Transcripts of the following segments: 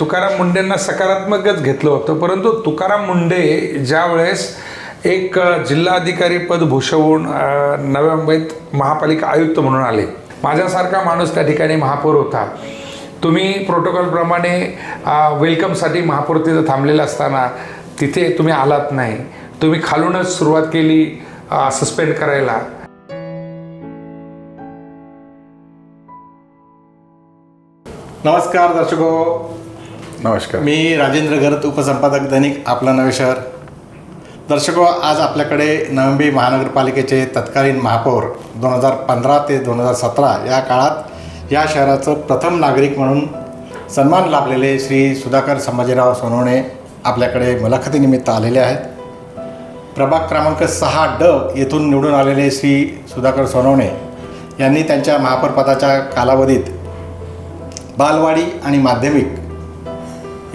तुकाराम मुंडेंना सकारात्मकच घेतलं होतं, परंतु तुकाराम मुंडे ज्यावेळेस एक जिल्हाधिकारी पद भूषवून नवी मुंबईत महापालिका आयुक्त म्हणून आले, माझ्यासारखा माणूस त्या ठिकाणी महापौर होता. तुम्ही प्रोटोकॉलप्रमाणे वेलकमसाठी महापौर तिथं थांबलेला असताना तिथे तुम्ही आलात नाही, तुम्ही खालूनच सुरुवात केली सस्पेंड करायला. नमस्कार दर्शको. नमस्कार. मी राजेंद्र घरत, उपसंपादक दैनिक आपलं नवे शहर. दर्शको, आज आपल्याकडे नवी मुंबई महानगरपालिकेचे तत्कालीन महापौर 2015 ते 2017 या काळात या शहराचं प्रथम नागरिक म्हणून सन्मान लाभलेले श्री सुधाकर संभाजीराव सोनवणे आपल्याकडे मुलाखतीनिमित्त आलेले आहेत. प्रभाग क्रमांक 6D येथून निवडून आलेले श्री सुधाकर सोनवणे यांनी त्यांच्या महापौरपदाच्या कालावधीत बालवाडी आणि माध्यमिक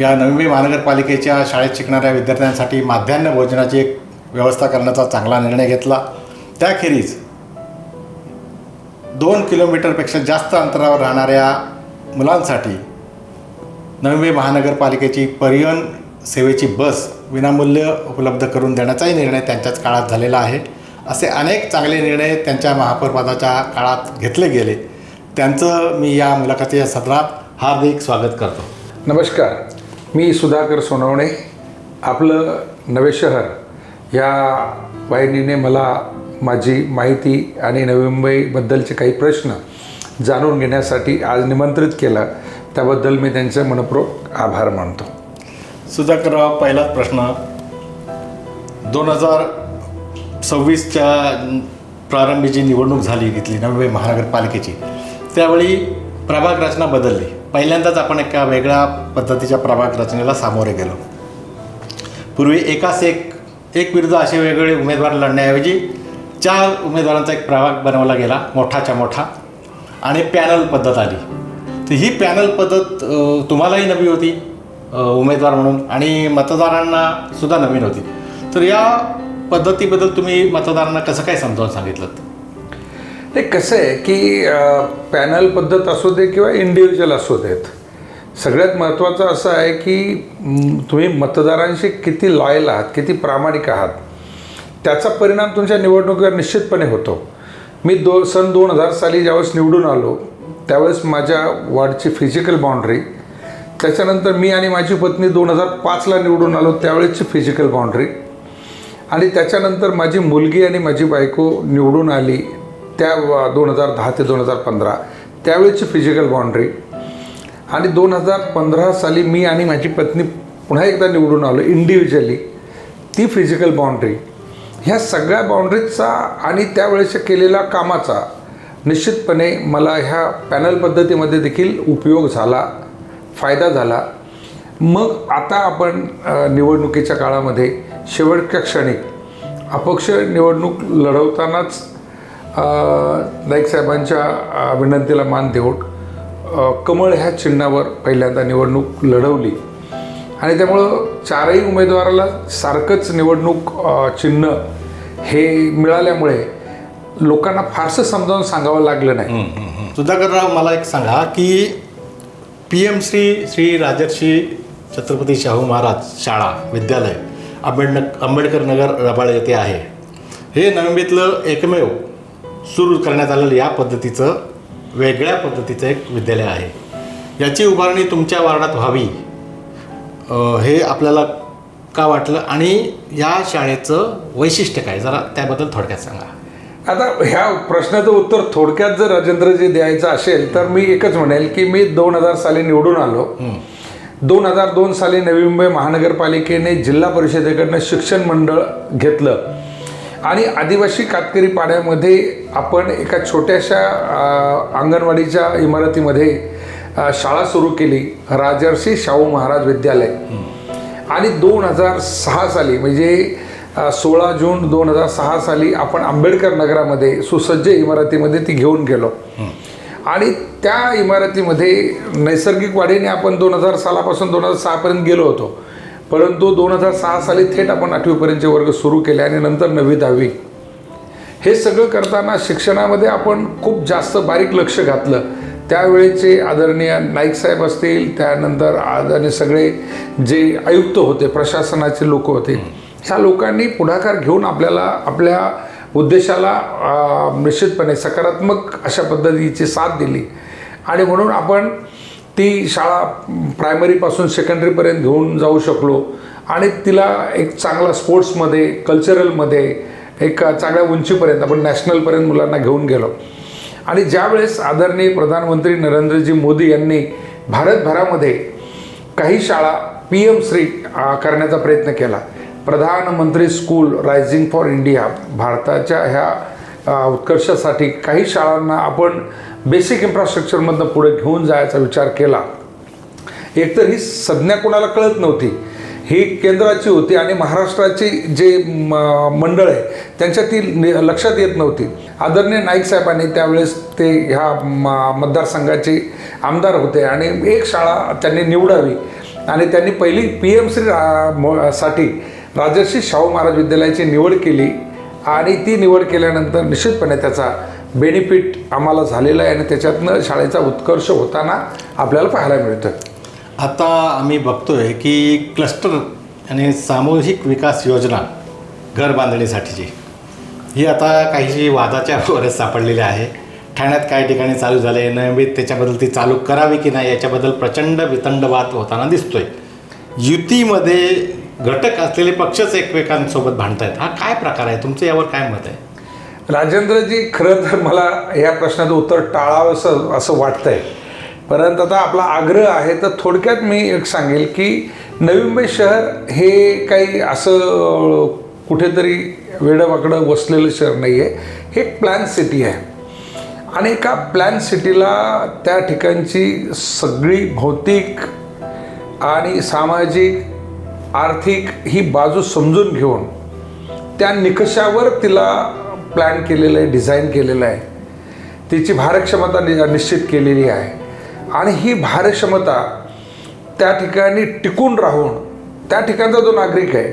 या नवी मुंबई महानगरपालिकेच्या शाळेत शिकणाऱ्या विद्यार्थ्यांसाठी माध्यान्ह भोजनाची एक व्यवस्था करण्याचा चांगला निर्णय घेतला. त्याखेरीज 2 किलोमीटरपेक्षा जास्त अंतरावर राहणाऱ्या मुलांसाठी नवी मुंबई महानगरपालिकेची परिवहन सेवेची बस विनामूल्य उपलब्ध करून देण्याचाही निर्णय त्यांच्याच काळात झालेला आहे. असे अनेक चांगले निर्णय त्यांच्या महापौरपदाच्या काळात घेतले गेले. त्यांचं मी या मुलाखतीच्या सत्रात हार्दिक स्वागत करतो. नमस्कार, मी सुधाकर सोनवणे. आपलं नवे शहर या वाहिनीने मला माझी माहिती आणि नवी मुंबईबद्दलचे काही प्रश्न जाणून घेण्यासाठी आज निमंत्रित केलं, त्याबद्दल मी त्यांचे मनपूर्वक आभार मानतो. सुधाकरराव, पहिलाच प्रश्न. 2026च्या प्रारंभी जी निवडणूक झाली इथली नवी मुंबई महानगरपालिकेची, त्यावेळी प्रभाग रचना बदलली. पहिल्यांदाच आपण एका वेगळ्या पद्धतीच्या प्रभाग रचनेला सामोरे गेलो. पूर्वी एकास एक विरुद्ध असे वेगवेगळे उमेदवार लढण्याऐवजी 4 उमेदवारांचा एक प्रभाग बनवला गेला, मोठाच्या मोठा, आणि पॅनल पद्धत आली. तर ही पॅनल पद्धत तुम्हालाही नवी होती उमेदवार म्हणून, आणि मतदारांना सुद्धा नवीन होती. तर या पद्धतीबद्दल तुम्ही मतदारांना कसं काय समजावून सांगितलं? ते कसं आहे की पॅनल पद्धत असू दे किंवा इंडिव्हिज्युअल असू देत, सगळ्यात महत्त्वाचं असं आहे की तुम्ही मतदारांशी किती लॉयल आहात, किती प्रामाणिक आहात, त्याचा परिणाम तुमच्या निवडणुकीवर निश्चितपणे होतो. मी सन 2000 साली ज्यावेळेस निवडून आलो त्यावेळेस माझ्या वॉर्डची फिजिकल बाउंड्री, त्याच्यानंतर मी आणि माझी पत्नी 2005ला निवडून आलो त्यावेळेसची फिजिकल बाउंड्री, आणि त्याच्यानंतर माझी मुलगी आणि माझी बायको निवडून आली त्या 2010 ते 2015 त्यावेळेची फिजिकल बाउंड्री, आणि 2015 साली मी आणि माझी पत्नी पुन्हा एकदा निवडून आलो इंडिव्हिज्युअली, ती फिजिकल बाउंड्री. ह्या सगळ्या बाउंड्रीजचा आणि त्यावेळेच्या केलेल्या कामाचा निश्चितपणे मला ह्या पॅनल पद्धतीमध्ये देखील उपयोग झाला, फायदा झाला. मग आता आपण निवडणुकीच्या काळामध्ये शेवटच्या क्षणी अपक्ष निवडणूक लढवतानाच नाईक साहेबांच्या विनंतीला मान देऊन कमळ ह्या चिन्हावर पहिल्यांदा निवडणूक लढवली, आणि त्यामुळं 4ही उमेदवाराला सारखंच निवडणूक चिन्ह हे मिळाल्यामुळे लोकांना फारसं समजावून सांगावं लागलं नाही. सुधाकरराव, मला एक सांगा की PM श्री राजर्षी छत्रपती शाहू महाराज शाळा विद्यालय आंबेडकर नगर रबाळे येथे आहे. हे नवी मुंबईतलं एकमेव सुरू करण्यात आलेलं या पद्धतीचं वेगळ्या पद्धतीचं एक विद्यालय आहे. याची उभारणी तुमच्या वार्डात व्हावी हे आपल्याला का वाटलं, आणि या शाळेचं वैशिष्ट्य काय, जरा त्याबद्दल थोडक्यात सांगा. आता ह्या प्रश्नाचं उत्तर थोडक्यात जर राजेंद्रजी द्यायचं असेल तर मी एकच म्हणेल की मी 2000 साली निवडून आलो. 2002 साली नवी मुंबई महानगरपालिकेने जिल्हा परिषदेकडनं शिक्षण मंडळ घेतलं, आणि आदिवासी कातकरी पाड्यामध्ये आपण एका छोट्याशा अंगणवाडीच्या इमारतीमध्ये शाळा सुरू केली, राजर्षी शाहू महाराज विद्यालय. आणि 2006 साली म्हणजे 16 जून 2006 साली आपण आंबेडकर नगरामध्ये सुसज्ज इमारतीमध्ये ती घेऊन गेलो, आणि त्या इमारतीमध्ये नैसर्गिक वाढीने आपण 2000 सालापासून 2006पर्यंत गेलो होतो, परंतु 2006 साली थेट आपण 8वीपर्यंतचे वर्ग सुरू केले, आणि नंतर 9वी 10वी. हे सगळं करताना शिक्षणामध्ये आपण खूप जास्त बारीक लक्ष घातलं. त्यावेळेचे आदरणीय नाईक साहेब असतील, त्यानंतर आदरणीय सगळे जे आयुक्त होते, प्रशासनाचे लोक होते, ह्या लोकांनी पुढाकार घेऊन आपल्याला आपल्या उद्देशाला निश्चितपणे सकारात्मक अशा पद्धतीची साथ दिली. आणि म्हणून आपण ती शाळा प्रायमरीपासून सेकंडरीपर्यंत घेऊन जाऊ शकलो आणि तिला एक चांगला स्पोर्ट्समध्ये, कल्चरलमध्ये एक चांगल्या उंचीपर्यंत आपण नॅशनलपर्यंत मुलांना घेऊन गेलो. आणि ज्यावेळेस आदरणीय प्रधानमंत्री नरेंद्रजी मोदी यांनी भारतभरामध्ये काही शाळा PM श्री करण्याचा प्रयत्न केला, प्रधानमंत्री स्कूल रायझिंग फॉर इंडिया, भारताच्या ह्या उत्कर्षासाठी काही शाळांना आपण बेसिक इन्फ्रास्ट्रक्चरमधनं पुढे घेऊन जायचा विचार केला. एकतर ही संज्ञा कोणाला कळत नव्हती, ही केंद्राची होती आणि महाराष्ट्राची जे मंडळ आहे त्यांच्या ती लक्षात येत नव्हती. आदरणीय नाईक साहेबांनी त्यावेळेस ते ह्या मतदारसंघाचे आमदार होते आणि एक शाळा त्यांनी निवडावी आणि त्यांनी पहिली PM श्री साठी राजर्षी शाहू महाराज विद्यालयाची निवड केली. आणि ती निवड केल्यानंतर निश्चितपणे त्याचा बेनिफिट आम्हाला झालेला आहे आणि त्याच्यातनं शाळेचा उत्कर्ष होताना आपल्याला पाहायला मिळतं. आता आम्ही बघतोय की क्लस्टर आणि सामूहिक विकास योजना घर बांधणीसाठीची ही आता काहीशी वादाच्या वरच सापडलेली आहे. ठाण्यात काही ठिकाणी चालू झाले, नवीन त्याच्याबद्दल ती चालू करावी की नाही याच्याबद्दल प्रचंड वितंडवाद होताना दिसतोय. युतीमध्ये घटक असलेले पक्षच एकमेकांसोबत भांडत आहेत. हा काय प्रकार आहे? तुमचं यावर काय मत आहे? राजेंद्रजी, खरं तर मला या प्रश्नाचं उत्तर टाळावं असं वाटतंय, परंतु आता आपला आग्रह आहे तर थोडक्यात मी एक सांगेल की नवी मुंबई शहर हे काही असं कुठेतरी वेडंवाकडं वसलेलं शहर नाही आहे. हे एक प्लॅन सिटी आहे आणि एका प्लॅन सिटीला त्या ठिकाणची सगळी भौतिक आणि सामाजिक, आर्थिक ही बाजू समजून घेऊन त्या निकषावर तिला प्लॅन केलेलं आहे, डिझाईन केलेलं आहे. तिची भारक्षमता निश्चित केलेली आहे आणि ही भारक्षमता त्या ठिकाणी टिकून राहून त्या ठिकाणचा जो नागरिक आहे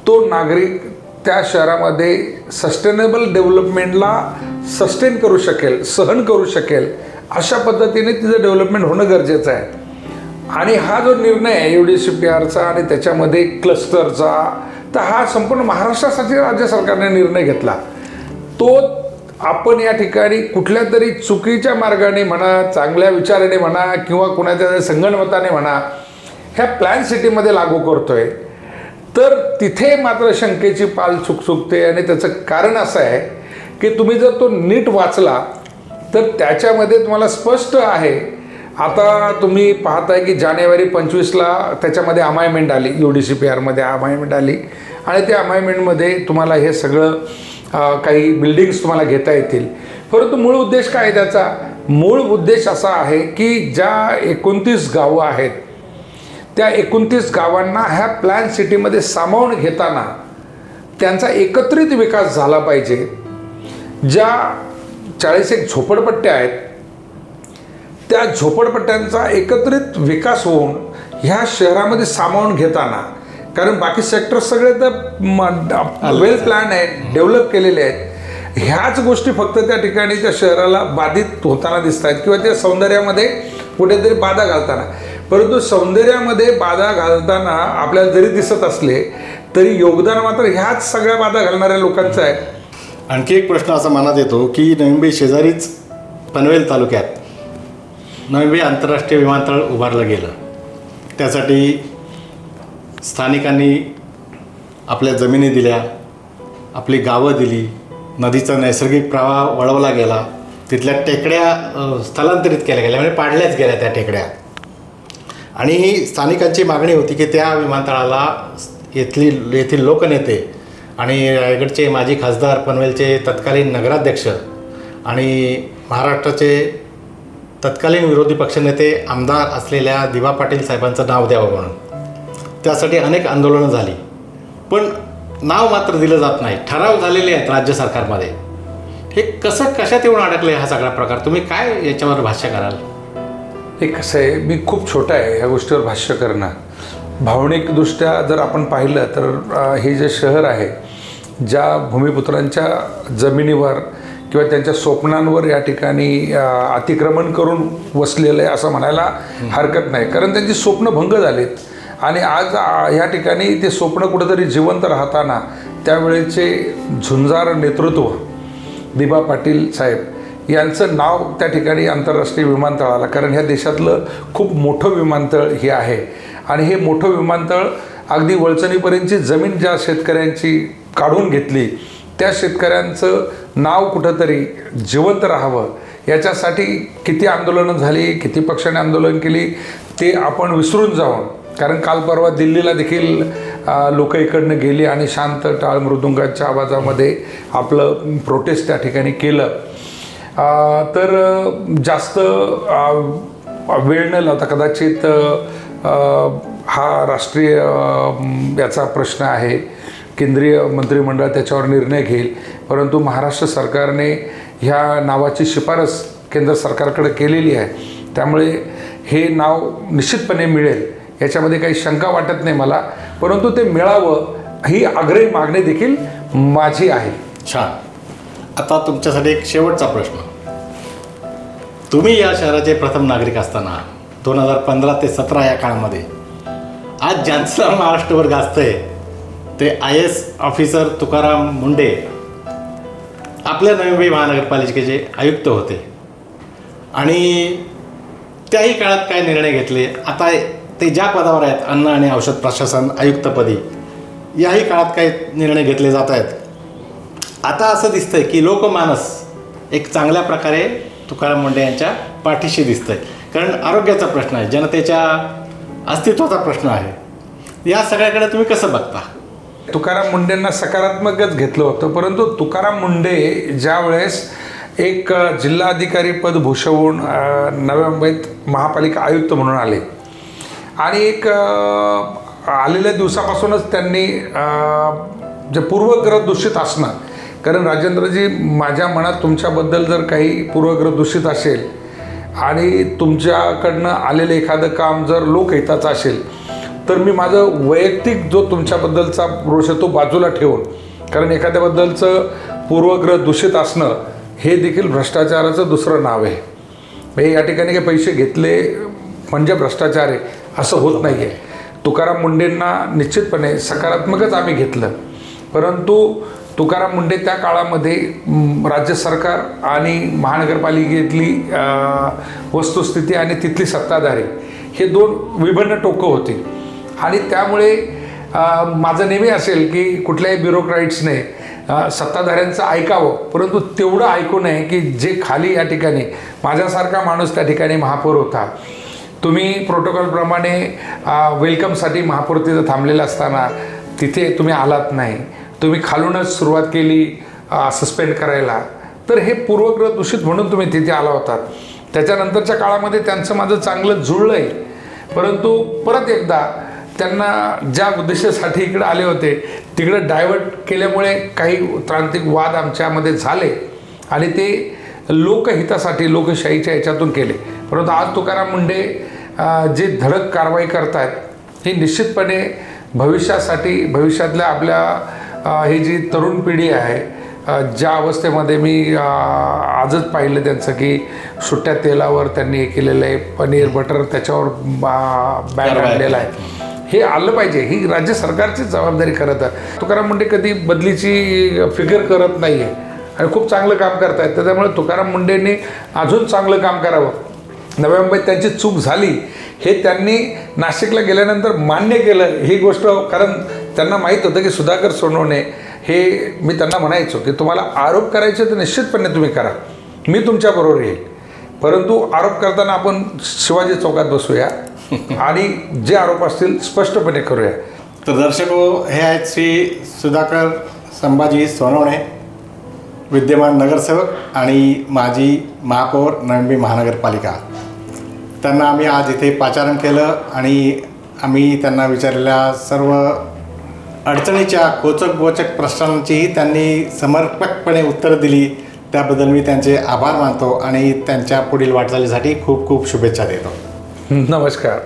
तो नागरिक त्या शहरामध्ये सस्टेनेबल डेव्हलपमेंटला सस्टेन करू शकेल, सहन करू शकेल, अशा पद्धतीने तिचं डेव्हलपमेंट होणं गरजेचं आहे. आणि हा जो निर्णय आहे UDCPRचा आणि त्याच्यामध्ये क्लस्टरचा, तर हा संपूर्ण महाराष्ट्रासाठी राज्य सरकारने निर्णय घेतला. तो आपण या ठिकाणी कुठल्या तरी चुकीच्या मार्गाने म्हणा, चांगल्या विचाराने म्हणा किंवा कुणाच्या संगणमताने म्हणा ह्या प्लॅन सिटीमध्ये लागू करतोय, तर तिथे मात्र शंकेची पाल चुकते. आणि त्याचं कारण असं आहे की तुम्ही जर तो नीट वाचला तर त्याच्यामध्ये तुम्हाला स्पष्ट आहे. आता तुम्ही पाहताय की जानेवारी 25ला त्याच्यामध्ये अमायमेंट आली, UDCPRमध्ये अमायमेंट आली आणि त्या अमायमेंटमध्ये तुम्हाला हे सगळं काही बिल्डिंग्स तुम्हाला घेता येतील. परंतु मूळ उद्देश काय आहे त्याचा? मूळ उद्देश असा आहे की ज्या 29 गावं आहेत त्या 29 गावांना ह्या प्लॅन सिटीमध्ये सामावून घेताना त्यांचा एकत्रित विकास झाला पाहिजे. ज्या 41 झोपडपट्ट्या आहेत त्या झोपडपट्ट्यांचा एकत्रित विकास होऊन ह्या शहरामध्ये सामावून घेताना, कारण बाकी सेक्टर सगळे तर वेल प्लॅन आहेत, डेव्हलप केलेले आहेत, ह्याच गोष्टी फक्त त्या ठिकाणी त्या शहराला बाधित होताना दिसत आहेत किंवा त्या सौंदर्यामध्ये कुठेतरी बाधा घालताना. परंतु सौंदर्यामध्ये बाधा घालताना आपल्याला जरी दिसत असले तरी योगदान मात्र ह्याच सगळ्या बाधा घालणाऱ्या लोकांचं आहे. आणखी एक प्रश्न असा मनात येतो की नवी मुंबई शेजारीच पनवेल तालुक्यात नवी मुंबई आंतरराष्ट्रीय विमानतळ उभारलं गेलं. त्यासाठी स्थानिकांनी आपल्या जमिनी दिल्या, आपली गावं दिली, नदीचा नैसर्गिक प्रवाह वळवला गेला, तिथल्या टेकड्या स्थलांतरित केल्या गेल्या, म्हणजे पाडल्याच गेल्या त्या टेकड्या. आणि स्थानिकांची मागणी होती की त्या विमानतळाला येथील लोकनेते आणि रायगडचे माजी खासदार, पनवेलचे तत्कालीन नगराध्यक्ष आणि महाराष्ट्राचे तत्कालीन विरोधी पक्षनेते आमदार असलेल्या दिवा पाटील साहेबांचं नाव द्यावं म्हणून. त्यासाठी अनेक आंदोलनं झाली, पण नाव मात्र दिलं जात नाही. ठराव झालेले आहेत राज्य सरकारमध्ये. हे कशात येऊन अडकले हा सगळा प्रकार? तुम्ही काय याच्यावर भाष्य कराल? हे कसं आहे, मी खूप छोटा आहे ह्या गोष्टीवर भाष्य करणं. भावनिकदृष्ट्या जर आपण पाहिलं तर हे जे शहर आहे, ज्या भूमिपुत्रांच्या जमिनीवर किंवा त्यांच्या स्वप्नांवर या ठिकाणी अतिक्रमण करून वसलेलं आहे असं म्हणायला हरकत नाही, कारण त्यांची स्वप्न भंग झालीत. आणि आज ह्या ठिकाणी ते स्वप्न कुठंतरी जिवंत राहताना त्यावेळेचे झुंजार नेतृत्व दिबा पाटील साहेब यांचं नाव त्या ठिकाणी आंतरराष्ट्रीय विमानतळाला, कारण ह्या देशातलं खूप मोठं विमानतळ हे आहे. आणि हे मोठं विमानतळ अगदी वळचणीपर्यंतची जमीन ज्या शेतकऱ्यांची काढून घेतली त्या शेतकऱ्यांचं नाव कुठंतरी जिवंत राहावं याच्यासाठी किती आंदोलनं झाली, किती पक्षाने आंदोलन केली ते आपण विसरून जाऊन, कारण काल परवा दिल्लीला देखील लोक इकडनं गेली आणि शांत टाळ मृदुंगाच्या आवाजामध्ये आपलं प्रोटेस्ट त्या ठिकाणी केलं. तर जास्त वेळ न लावता कदाचित हा राष्ट्रीय याचा प्रश्न आहे, केंद्रीय मंत्रिमंडळ त्याच्यावर निर्णय घेईल, परंतु महाराष्ट्र सरकारने ह्या नावाची शिफारस केंद्र सरकारकडे केलेली आहे. त्यामुळे हे नाव निश्चितपणे मिळेल याच्यामध्ये काही शंका वाटत नाही मला, परंतु ते मिळावं ही आग्रही मागणी देखील माझी आहे. छान. आता तुमच्यासाठी एक शेवटचा प्रश्न. तुम्ही या शहराचे प्रथम नागरिक असताना 2015 ते 17 या काळामध्ये आज ज्यांचं महाराष्ट्रभर गाजतंय ते IAS ऑफिसर तुकाराम मुंडे आपल्या नवी मुंबई महानगरपालिकेचे आयुक्त होते आणि त्याही काळात काय निर्णय घेतले. आता ते ज्या पदावर आहेत, अन्न आणि औषध प्रशासन आयुक्तपदी, याही काळात काही निर्णय घेतले जात आहेत. आता असं दिसतंय की लोकमानस एक चांगल्या प्रकारे तुकाराम मुंडे यांच्या पाठीशी दिसतंय, कारण आरोग्याचा प्रश्न आहे, जनतेच्या अस्तित्वाचा प्रश्न आहे. या सगळ्याकडे तुम्ही कसं बघता? तुकाराम मुंडेंना सकारात्मकच घेतलं होतं, परंतु तुकाराम मुंडे ज्यावेळेस एक जिल्हाधिकारी पद भूषवून नव्या मुंबईत महापालिका आयुक्त म्हणून आले आणि एक आलेल्या दिवसापासूनच त्यांनी जे पूर्वग्रह दूषित असणं, कारण राजेंद्रजी माझ्या मनात तुमच्याबद्दल जर काही पूर्वग्रह दूषित असेल आणि तुमच्याकडनं आलेलं एखादं काम जर लोकहिताचं असेल तर मी माझं वैयक्तिक जो तुमच्याबद्दलचा रोष आहे तो बाजूला ठेवून, कारण एखाद्याबद्दलचं पूर्वग्रह दूषित असणं हे देखील भ्रष्टाचाराचं दुसरं नाव आहे. म्हणजे या ठिकाणी काही पैसे घेतले म्हणजे भ्रष्टाचार आहे असं होत नाही आहे. तुकाराम मुंडेंना निश्चितपणे सकारात्मकच आम्ही घेतलं, परंतु तुकाराम मुंडे त्या काळामध्ये राज्य सरकार आणि महानगरपालिकेतली वस्तुस्थिती आणि तिथली सत्ताधारी हे दोन विभिन्न टोकं होती. आणि त्यामुळे माझं नेहमी असेल की कुठल्याही ब्युरोक्राट्सने सत्ताधाऱ्यांचं ऐकावं, परंतु तेवढं ऐकू नये की जे खाली या ठिकाणी माझ्यासारखा माणूस त्या ठिकाणी महापौर होता. तुम्ही प्रोटोकॉलप्रमाणे वेलकमसाठी महापौर तिथं थांबलेला असताना तिथे तुम्ही आलात नाही, तुम्ही खालूनच सुरुवात केली सस्पेंड करायला, तर हे पूर्वग्रह दूषित म्हणून तुम्ही तिथे आला होतात. त्याच्यानंतरच्या काळामध्ये त्यांचं माझं चांगलं जुळलं आहे, परंतु परत एकदा त्यांना ज्या उद्देशासाठी इकडे आले होते तिकडे डायव्हर्ट केल्यामुळे काही त्रांतिक वाद आमच्यामध्ये झाले आणि ते लोकहितासाठी लोकशाहीच्या ह्याच्यातून केले. परंतु आज तुकाराम मुंडे जे धडक कारवाई करतायत ही निश्चितपणे भविष्यासाठी, भविष्यातल्या आपल्या ही जी तरुण पिढी आहे, ज्या अवस्थेमध्ये मी आजच पाहिलं त्यांचं की सुट्ट्या तेलावर त्यांनी हे केलेलं आहे, पनीर बटर त्याच्यावर बॅन आणलेला आहे, हे आलं पाहिजे. ही राज्य सरकारची जबाबदारी करत आहे. तुकाराम मुंडे कधी बदलीची फिगर करत नाही आहे आणि खूप चांगलं काम करत आहेत. त्याच्यामुळे तुकाराम मुंडेंनी अजून चांगलं काम करावं. नव्या मुंबईत त्यांची चूक झाली हे त्यांनी नाशिकला गेल्यानंतर मान्य केलं ही गोष्ट, कारण त्यांना माहीत होतं की सुधाकर सोनवणे हे, मी त्यांना म्हणायचो की तुम्हाला आरोप करायचे तर निश्चितपणे तुम्ही करा, मी तुमच्याबरोबर येईल, परंतु आरोप करताना आपण शिवाजी चौकात बसूया आणि जे आरोप असतील स्पष्टपणे करूया. तर दर्शको, हे आहेत श्री सुधाकर संभाजी सोनवणे, विद्यमान नगरसेवक आणि माजी महापौर नवी मुंबई महानगरपालिका. त्यांना आम्ही आज इथे पाचारण केलं आणि आम्ही त्यांना विचारलेल्या सर्व अडचणीच्या खोचक प्रश्नांचीही त्यांनी समर्पकपणे उत्तरं दिली. त्याबद्दल मी त्यांचे आभार मानतो आणि त्यांच्या पुढील वाटचालीसाठी खूप खूप शुभेच्छा देतो. नमस्कार.